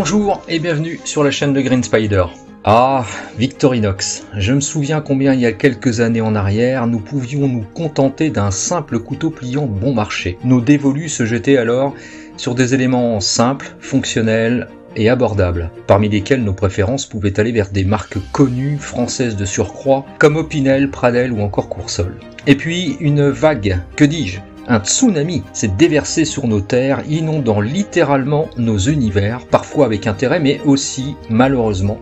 Bonjour et bienvenue sur la chaîne de Green Spider. Ah, Victorinox. Je me souviens combien il y a quelques années en arrière, nous pouvions nous contenter d'un simple couteau pliant bon marché. Nos dévolus se jetaient alors sur des éléments simples, fonctionnels et abordables, parmi lesquels nos préférences pouvaient aller vers des marques connues, françaises de surcroît, comme Opinel, Pradel ou encore Coursol. Et puis une vague, que dis-je ? Un tsunami s'est déversé sur nos terres, inondant littéralement nos univers, parfois avec intérêt, mais aussi, malheureusement,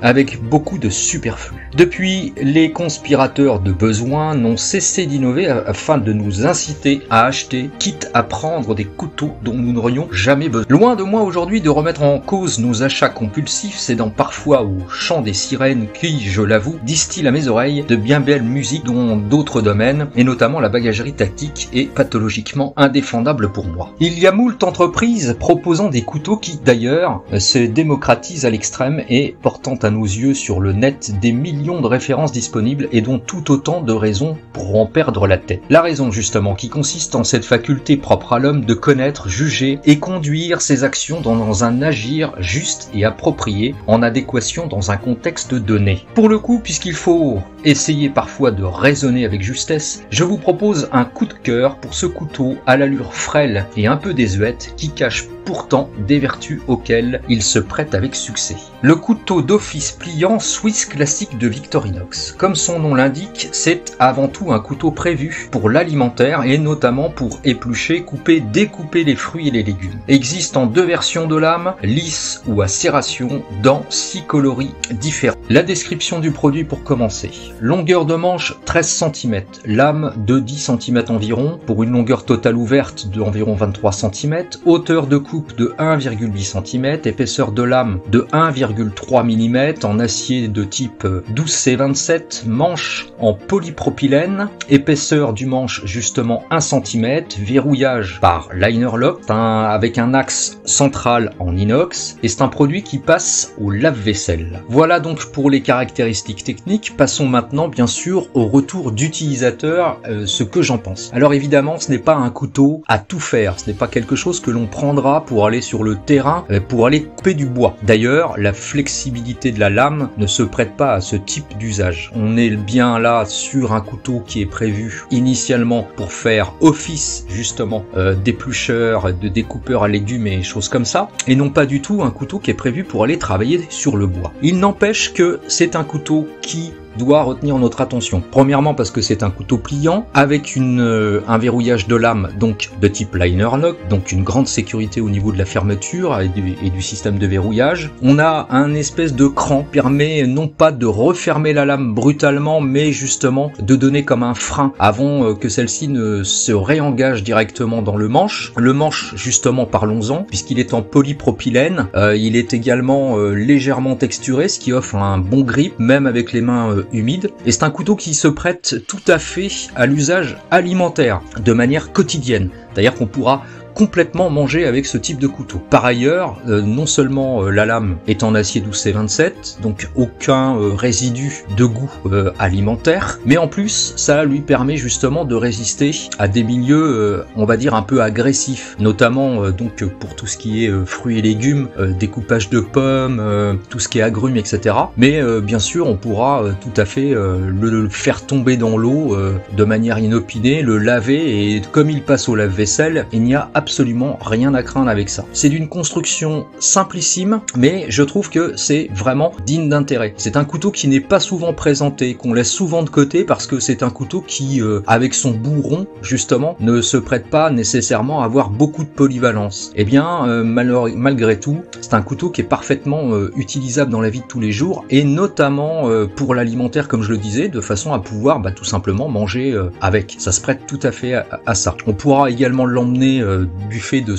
avec beaucoup de superflu. Depuis, les conspirateurs de besoin n'ont cessé d'innover afin de nous inciter à acheter, quitte à prendre des couteaux dont nous n'aurions jamais besoin. Loin de moi aujourd'hui de remettre en cause nos achats compulsifs, cédant parfois au chant des sirènes qui, je l'avoue, distille à mes oreilles de bien belles musiques dans d'autres domaines, et notamment la bagagerie tactique est pathologiquement indéfendable pour moi. Il y a moult entreprises proposant des couteaux qui, d'ailleurs, se démocratisent à l'extrême et portant à nos yeux sur le net des millions de références disponibles et dont tout autant de raisons pour en perdre la tête. La raison justement qui consiste en cette faculté propre à l'homme de connaître, juger et conduire ses actions dans un agir juste et approprié en adéquation dans un contexte donné. Pour le coup, puisqu'il faut essayer parfois de raisonner avec justesse, je vous propose un coup de cœur pour ce couteau à l'allure frêle et un peu désuète qui cache pourtant des vertus auxquelles il se prête avec succès. Le couteau d'office pliant Swiss classique de Victorinox. Comme son nom l'indique, c'est avant tout un couteau prévu pour l'alimentaire et notamment pour éplucher, couper, découper les fruits et les légumes. Existe en deux versions de lame, lisse ou à serration, dans 6 coloris différents. La description du produit pour commencer. Longueur de manche 13 cm, lame de 10 cm environ, pour une longueur totale ouverte de environ 23 cm, hauteur de coupe de 1,8 cm, épaisseur de lame de 1,3 mm en acier de type 12C27, manche en polypropylène, épaisseur du manche justement 1 cm, verrouillage par liner lock avec un axe central en inox, et c'est un produit qui passe au lave-vaisselle. Voilà donc pour les caractéristiques techniques. Passons maintenant bien sûr au retour d'utilisateur, ce que j'en pense. Alors évidemment, ce n'est pas un couteau à tout faire, ce n'est pas quelque chose que l'on prendra pour aller sur le terrain, pour aller couper du bois. D'ailleurs, la flexibilité de la lame ne se prête pas à ce type d'usage. On est bien là sur un couteau qui est prévu initialement pour faire office justement d'éplucheur, de découpeur à légumes et choses comme ça, et non pas du tout un couteau qui est prévu pour aller travailler sur le bois. Il n'empêche que c'est un couteau qui doit retenir notre attention. Premièrement parce que c'est un couteau pliant avec un verrouillage de lame donc de type liner lock, donc une grande sécurité au niveau de la fermeture et du système de verrouillage. On a un espèce de cran qui permet non pas de refermer la lame brutalement, mais justement de donner comme un frein avant que celle-ci ne se réengage directement dans le manche. Le manche justement, parlons-en, puisqu'il est en polypropylène, il est également légèrement texturé, ce qui offre un bon grip même avec les mains humide, et c'est un couteau qui se prête tout à fait à l'usage alimentaire de manière quotidienne, c'est-à-dire qu'on pourra complètement manger avec ce type de couteau. Par ailleurs, non seulement la lame est en acier 12C27, donc aucun résidu de goût alimentaire, mais en plus ça lui permet justement de résister à des milieux on va dire un peu agressifs, notamment donc pour tout ce qui est fruits et légumes, découpage de pommes, tout ce qui est agrumes, etc. Mais bien sûr on pourra tout à fait le faire tomber dans l'eau de manière inopinée, le laver, et comme il passe au lave-vaisselle, il n'y a absolument rien à craindre avec ça. C'est d'une construction simplissime, mais je trouve que c'est vraiment digne d'intérêt. C'est un couteau qui n'est pas souvent présenté, qu'on laisse souvent de côté parce que c'est un couteau qui, avec son bourron, justement, ne se prête pas nécessairement à avoir beaucoup de polyvalence. Eh bien, malgré tout, c'est un couteau qui est parfaitement utilisable dans la vie de tous les jours, et notamment pour l'alimentaire, comme je le disais, de façon à pouvoir tout simplement manger avec. Ça se prête tout à fait à ça. On pourra également l'emmener du fait de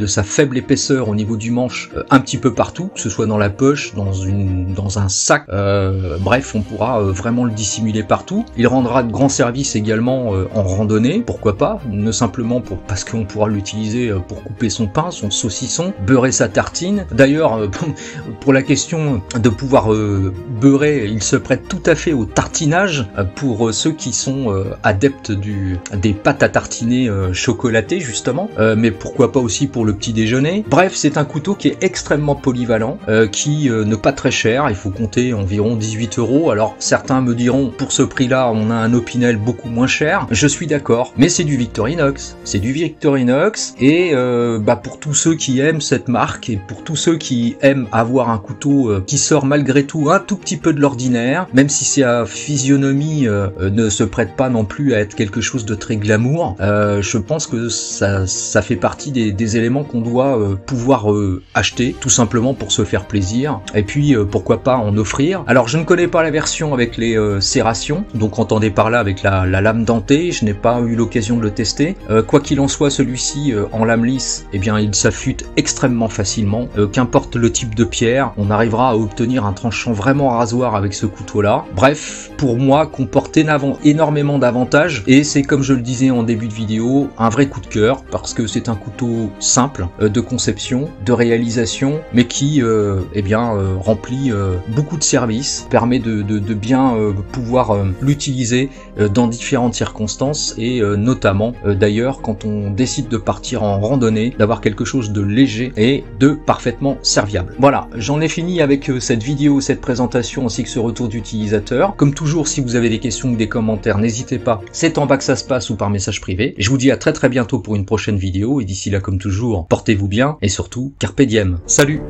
sa faible épaisseur au niveau du manche un petit peu partout, que ce soit dans la poche, dans un sac, bref, on pourra vraiment le dissimuler partout. Il rendra de grands services également en randonnée, pourquoi pas, ne simplement parce qu'on pourra l'utiliser pour couper son pain, son saucisson, beurrer sa tartine. D'ailleurs, pour la question de pouvoir beurrer, il se prête tout à fait au tartinage pour ceux qui sont adeptes des pâtes à tartiner chocolatées, justement. directement, mais pourquoi pas aussi pour le petit déjeuner. Bref, c'est un couteau qui est extrêmement polyvalent, qui n'est pas très cher, il faut compter environ 18 €. Alors certains me diront, pour ce prix-là, on a un Opinel beaucoup moins cher. Je suis d'accord, mais c'est du Victorinox. C'est du Victorinox, et pour tous ceux qui aiment cette marque, et pour tous ceux qui aiment avoir un couteau qui sort malgré tout un tout petit peu de l'ordinaire, même si sa physionomie ne se prête pas non plus à être quelque chose de très glamour, je pense que ça fait partie des éléments qu'on doit pouvoir acheter, tout simplement pour se faire plaisir, et puis pourquoi pas en offrir. Alors je ne connais pas la version avec les serrations, donc entendez par là avec la lame dentée, je n'ai pas eu l'occasion de le tester. Quoi qu'il en soit, celui-ci en lame lisse, eh bien il s'affûte extrêmement facilement, qu'importe le type de pierre, on arrivera à obtenir un tranchant vraiment rasoir avec ce couteau-là. Bref, pour moi, comporte énormément d'avantages, et c'est, comme je le disais en début de vidéo, un vrai coup de cœur, parce que c'est un couteau simple de conception, de réalisation, mais qui remplit beaucoup de services, permet de bien pouvoir l'utiliser dans différentes circonstances, et notamment d'ailleurs quand on décide de partir en randonnée, d'avoir quelque chose de léger et de parfaitement serviable. Voilà, j'en ai fini avec cette vidéo, cette présentation ainsi que ce retour d'utilisateur. Comme toujours, si vous avez des questions ou des commentaires, n'hésitez pas, c'est en bas que ça se passe ou par message privé. Et je vous dis à très bientôt pour une prochaine vidéo, et d'ici là, comme toujours, portez-vous bien et surtout, carpe diem. Salut!